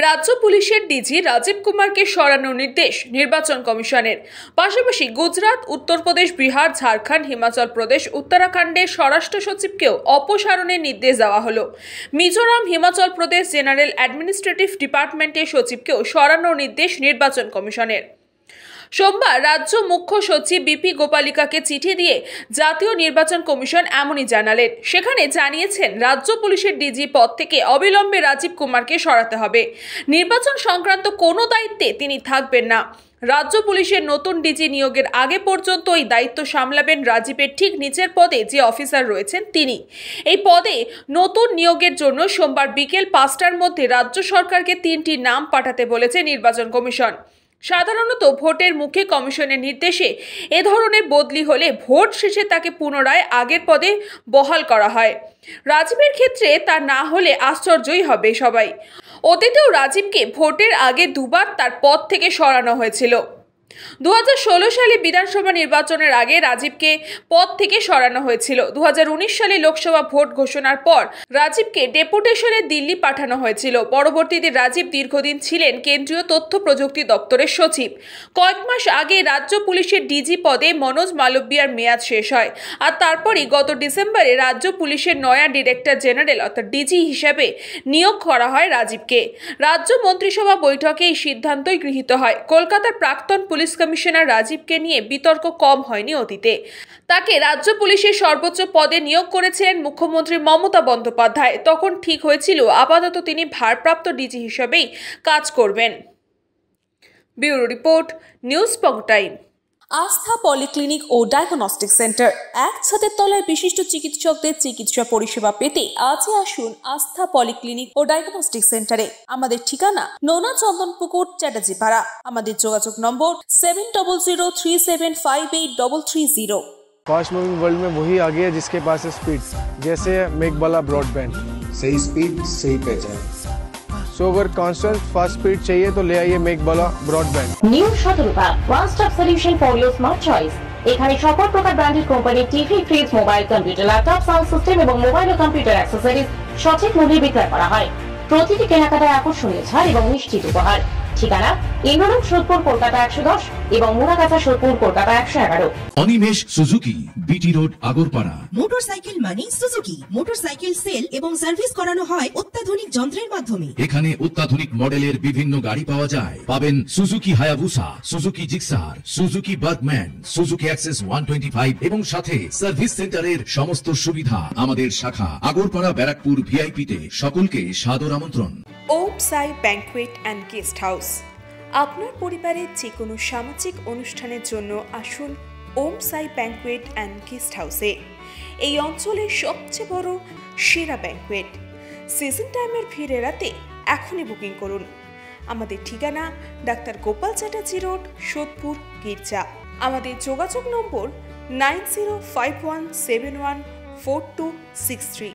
রাজ্য পুলিশের ডিজি রাজীব কুমারকে সরানোর নির্দেশ নির্বাচন কমিশনের। পাশাপাশি গুজরাট, উত্তরপ্রদেশ, বিহার, ঝাড়খণ্ড, হিমাচল প্রদেশ, উত্তরাখণ্ডের স্বরাষ্ট্র সচিবকেও অপসারণের নির্দেশ দেওয়া হলো। মিজোরাম, হিমাচল প্রদেশ জেনারেল অ্যাডমিনিস্ট্রেটিভ ডিপার্টমেন্টের সচিবকেও সরানোর নির্দেশ নির্বাচন কমিশনের। সোমবার রাজ্য মুখ্য সচিব বিপি গোপালিকাকে চিঠি দিয়ে জাতীয় নির্বাচন কমিশন এমনই জানালেন। সেখানে জানিয়েছেন রাজ্য পুলিশের ডিজি পদ থেকে অবিলম্বে রাজীব কুমারকে সরাতে হবে। নির্বাচন সংক্রান্ত কোনো দায়িত্বে তিনি থাকবেন না। রাজ্য পুলিশের নতুন ডিজি নিয়োগের আগে পর্যন্ত এই দায়িত্ব সামলাবেন রাজীবের ঠিক নিচের পদে যে অফিসার রয়েছেন তিনি। এই পদে নতুন নিয়োগের জন্য সোমবার বিকেল 5টার মধ্যে রাজ্য সরকারকে 3টি নাম পাঠাতে বলেছে নির্বাচন কমিশন। সাধারণত ভোটের মুখে কমিশনের নির্দেশে এ ধরনের বদলি হলে ভোট শেষে তাকে পুনরায় আগের পদে বহাল করা হয়। রাজীবের ক্ষেত্রে তা না হলে আশ্চর্যই হবে সবাই। অতীতেও রাজীবকে ভোটের আগে দুবার তার পদ থেকে সরানো হয়েছিল। 2016 সালে বিধানসভা নির্বাচনের আগে রাজীবকে পদ থেকে সরানো হয়েছিল। 2019 সালে লোকসভা ভোট ঘোষণার পর রাজীবকে ডেপুটেশনে দিল্লি পাঠানো হয়েছিল। পরবর্তীতে রাজীব দীর্ঘদিন ছিলেন কেন্দ্রীয় তথ্য প্রযুক্তি দপ্তরের সচিব। কয়েক মাস আগে রাজ্য পুলিশের ডিজি পদে মনোজ মালব্যার মেয়াদ শেষ হয়। আর তারপরই গত ডিসেম্বরে রাজ্য পুলিশের নয়া ডিরেক্টর জেনারেল অর্থাৎ ডিজি হিসাবে নিয়োগ করা হয় রাজীবকে। রাজ্য মন্ত্রিসভা বৈঠকে এই সিদ্ধান্তই গৃহীত হয়। কলকাতার প্রাক্তন পুলিশ কমিশনার রাজীবকে নিয়ে বিতর্ক কম হয়নি অতীতে। তাকে রাজ্য পুলিশের সর্বোচ্চ পদে নিয়োগ করেছিলেন মুখ্যমন্ত্রী মমতা বন্দ্যোপাধ্যায়। তখন ঠিক হয়েছিল আপাতত তিনি ভারপ্রাপ্ত ডিজি হিসেবেই কাজ করবেন। ব্যুরো রিপোর্ট, নিউজ পগ টাইম। আস্থা পলিক্লিনিক ও ডায়াগনস্টিক সেন্টার, এক ছাদের তলায় বিশিষ্ট চিকিৎসকদের চিকিৎসা পরিষেবা পেতে আজই আসুন আস্থা পলিক্লিনিক ও ডায়াগনস্টিক সেন্টারে। আমাদের ঠিকানা নোনা চন্দনপুকুর, চ্যাটার্জিপাড়া। আমাদের যোগাযোগ নম্বর 7003758330। फास्ट मूविंग वर्ल्ड में वही आगे है जिसके पास है स्पीड, जैसे मेघबाला ब्रॉडबैंड। सही स्पीड, सही पहचान। सो अगर कांस्टेंट फास्ट स्पीड चाहिए तो ले आइए मेघबाला ब्रॉडबैंड। নিউ সতর্কতা, one stop solution for your smart choice. এখানে সকল প্রকার ব্র্যান্ডেড কোম্পানির TV, fridge, mobile, computer, laptop, sound system এবং মোবাইল ও কম্পিউটার অ্যাক্সেসরিজ সঠিক মূল্যে বিক্রয় করা হয়। প্রতিটি কেনাকাটায় আকর্ষণীয় ছাড় এবং নিশ্চিত উপহার। ঠিকানা ইন্দ্রলোক, সোদপুর, কলকাতা 110 এবং Muragachha, Sodepur, Kolkata 111। Animesh Suzuki, BT road, Agarpara. Motorcycle মানে সুজুকি। মোটরসাইকেল সেল এবং সার্ভিস করানো হয় অত্যাধুনিক যন্ত্রের মাধ্যমে। এখানে অত্যাধুনিক মডেলের বিভিন্ন গাড়ি পাওয়া যায়। পাবেন Suzuki Hayabusa, Suzuki Gixxer, Suzuki Bergman, Suzuki access 125 এবং সাথে সার্ভিস সেন্টারের সমস্ত সুবিধা। আমাদের শাখা আগরপাড়া, ব্যারাকপুর ভিআইপি তে। সকলকে সাদর আমন্ত্রণ। ওম সাই ব্যাংকুয়েট অ্যান্ড গেস্ট হাউস। আপনার পরিবারের যে কোনো সামাজিক অনুষ্ঠানের জন্য আসুন ওম সাই ব্যাংকুয়েট অ্যান্ড গেস্ট হাউসে। এই অঞ্চলের সবচেয়ে বড় সেরা ব্যাংকুয়েট। সিজন টাইমের ভিড় এড়াতে এখনই বুকিং করুন। আমাদের ঠিকানা ডাক্তার গোপাল চ্যাটার্জি রোড, সোদপুর, গির্জা। আমাদের যোগাযোগ নম্বর 9051714263।